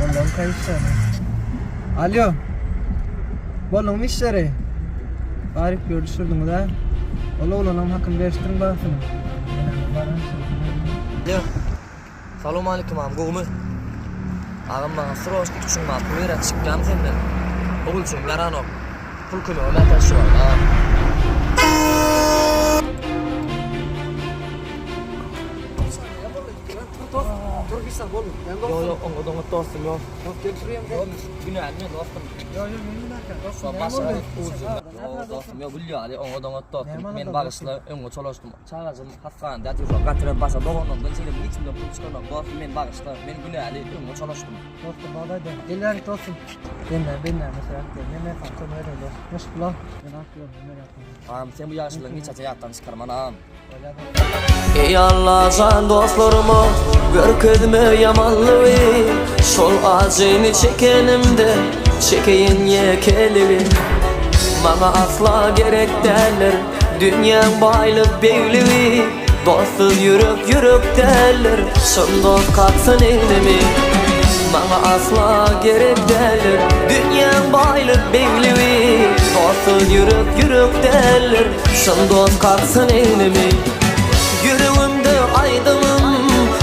Oğlum kayışlar. Alo. Bolun işleri. Arif görüşürdüm da. Oğlum hakkım değiştirin bakın. Alo. Salamu aleyküm am go'mu. Ağam bana sroşki üçün ma pulera çıkkam senden. Oğulçum yaranok. Pul kulu ömete şu an. Dur bir saniye oğlum. Yo onu dostum yo. Geçireyim de. Günah ne dostum. Yo benim Dostum başa dostum yo bulyo ali onu dostum. Men bağışla onu çalıştım. Çağırdım hastanede yatıyor. Gatırıp başa doğanım. Ben senin içimde pul çıkardım. Dostum men bağışla. Men günah ali onu çalıştım. Dostum bağdaydı. Gelirim dostum. Benle mesela. Ne farkı öyle dost. Hoş bulan. Ben aklıyorum. Ağam sen bu yaşlılığını hiç hayattan çıkarman ağam. Ey Allah'ın dostlarıma görkezme yamanlığı Şol acını çekenimde çekeyin yekeli Bana asla gerek derler dünyanın baylık beyliği Dostsuz yürüp derler şun dost kalksın elimi Bana asla gerek derler dünyanın baylık beyliği Dostsuz yürüp derler şun dost kalksın elimi Yürü